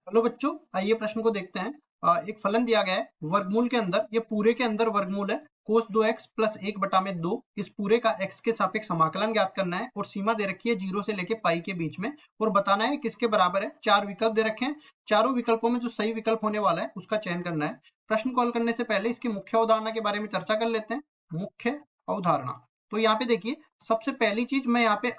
Hello बच्चों, आइए प्रश्न को देखते हैं। एक फलन दिया गया है वर्गमूल के अंदर, ये पूरे के अंदर वर्गमूल है कोस 2x प्लस 1/2। इस पूरे का x के सापेक्ष समाकलन ज्ञात करना है और सीमा दे रखी है 0 से लेके पाई के बीच में, और बताना है किसके बराबर है। चार विकल्प दे रखे हैं, चारों विकल्पों में जो सही विकल्प होने वाला है उसका चयन करना है। प्रश्न कॉल करने से पहले इसकी मुख्य अवधारणा के बारे में चर्चा कर लेते हैं। मुख्य अवधारणा, तो यहाँ पे देखिए, सबसे पहली चीज मैं यहाँ पे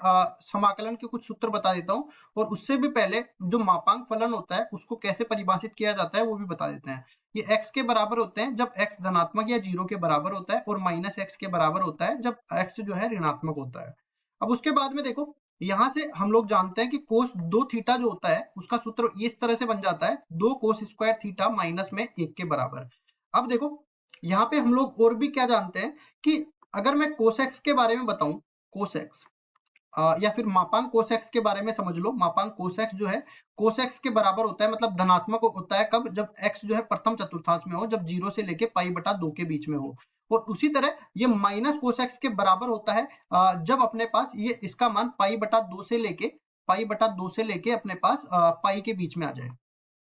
समाकलन के कुछ सूत्र बता देता हूँ, और उससे भी पहले जो मापांक फलन होता है उसको कैसे परिभाषित किया जाता है वो भी बता देते हैं। ये x के बराबर होते हैं जब x धनात्मक या 0 के बराबर होता है, और माइनस x के बराबर होता है जब x जो है ऋणात्मक होता है। अब उसके बाद में देखो, यहाँ से हम लोग जानते हैं कि कोस 2 थीटा जो होता है उसका सूत्र इस तरह से बन जाता है 2 कोस स्क्वायर थीटा माइनस में 1 के बराबर। अब देखो, यहाँ पे हम लोग और भी क्या जानते हैं कि अगर मैं कोस एक्स के बारे में बताऊं, कोस एक्स या फिर मापांक कोस एक्स के बारे में समझ लो। मापांक कोस एक्स जो है कोस एक्स के बराबर होता है, मतलब धनात्मक होता है कब, जब एक्स जो है प्रथम चतुर्थांश में हो, जब 0 से लेके π/2 के बीच में हो। और उसी तरह ये माइनस कोस एक्स के बराबर होता है जब अपने पास ये इसका मान π/2 से लेके अपने पास पाई के बीच में आ जाए,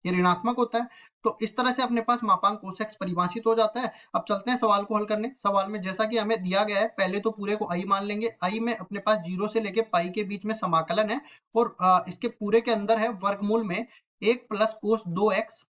ये ऋणात्मक होता है। तो इस तरह से अपने पास मापांक कोस एक्स परिभाषित हो जाता है। अब चलते हैं सवाल को हल करने। सवाल में जैसा कि हमें दिया गया है, पहले तो पूरे को आई मान लेंगे। आई में अपने पास 0 से लेके पाई के बीच में समाकलन है, और इसके पूरे के अंदर है वर्गमूल में 1 प्लस कोस 2x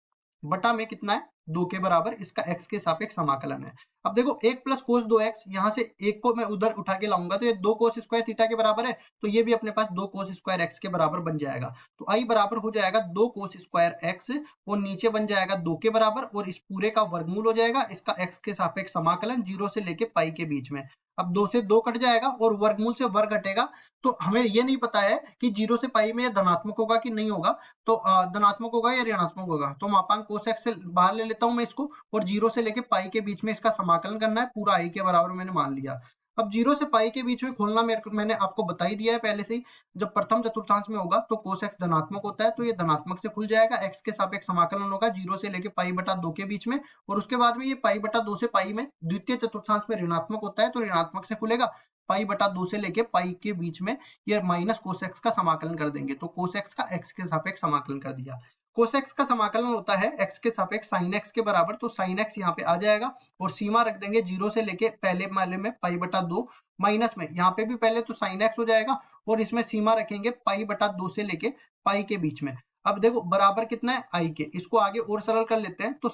बटा में कितना है 2 के बराबर, इसका x के सापेक्ष समाकलन है। अब देखो 1 प्लस कोस 2x, यहाँ से 1 को मैं उधर उठा के लाऊंगा तो ये 2 कोस स्क्वायर थीटा के बराबर है, तो ये भी अपने पास 2 कोस स्क्वायर x के बराबर बन जाएगा। तो i बराबर हो जाएगा 2 कोस स्क्वायर x, और नीचे बन जाएगा 2 के बराबर, और इस पूरे का वर्गमूल हो जाएगा इसका x के सापेक्ष समाकलन 0 से लेके पाई के बीच में। अब 2 से 2 कट जाएगा और वर्गमूल से वर्ग घटेगा, तो हमें ये नहीं पता है कि 0 से पाई में ये धनात्मक होगा कि नहीं होगा, तो धनात्मक होगा या ऋणात्मक होगा। तो मापांक कोस एक्स से बाहर ले लेता हूं मैं इसको, और 0 से लेके पाई के बीच में इसका समाकलन करना है, पूरा आई के बराबर मैंने मान लिया। अब 0 से पाई के बीच में खोलना मैंने आपको बता ही दिया है पहले से ही। जब प्रथम चतुर्थांश में होगा तो कोस एक्स धनात्मक होता है, तो ये धनात्मक से खुल जाएगा। एक्स के सापेक्ष समाकलन होगा 0 से लेके π/2 के बीच में, और उसके बाद में ये π/2 से पाई में द्वितीय चतुर्थांश में ऋणात्मक होता है, तो ऋणात्मक से खुलेगा। π/2 से लेके पाई के बीच में ये माइनस कोस एक्स का समाकलन कर देंगे, तो कोस एक्स का एक्स के सापेक्ष समाकलन कर दिया। कोस एक्स का समाकलन होता है एक्स के सापेक्ष साइन एक्स के बराबर, तो साइन एक्स यहाँ पे आ जाएगा, और सीमा रख देंगे 0 से लेके पहले माले में π/2 माइनस में, यहाँ पे भी पहले तो साइन एक्स हो जाएगा, और इसमें सीमा रखेंगे π/2 से लेके पाई के बीच में। अब देखो बराबर कितना है आई के, इसको आगे और सरल कर लेते हैं। तो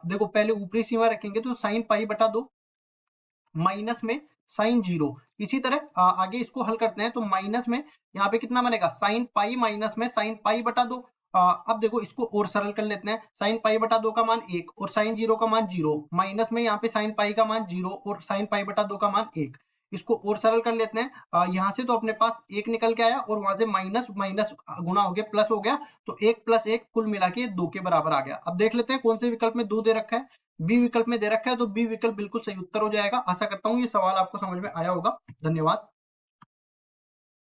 देखो पहले ऊपरी सीमा रखेंगे तो साइन π/2 माइनस में साइन 0। इसी तरह आगे इसको हल करते हैं, तो माइनस में यहाँ पे कितना बनेगा साइन पाई माइनस में साइन π/2। अब देखो इसको और सरल कर लेते हैं। साइन π/2 का मान 1 और साइन 0 का मान 0, माइनस में यहाँ पे साइन पाई का मान 0 और साइन π/2 का मान 1। इसको और सरल कर लेते हैं। यहाँ से तो अपने पास 1 निकल के आया, और वहां से माइनस माइनस गुना हो गया, प्लस हो गया, तो 1 + 1 कुल मिला के 2 के बराबर आ गया। अब देख लेते हैं कौन से विकल्प में 2 दे रखा है। बी विकल्प में दे रखा है, तो बी विकल्प बिल्कुल सही उत्तर हो जाएगा। आशा करता हूँ ये सवाल आपको समझ में आया होगा। धन्यवाद।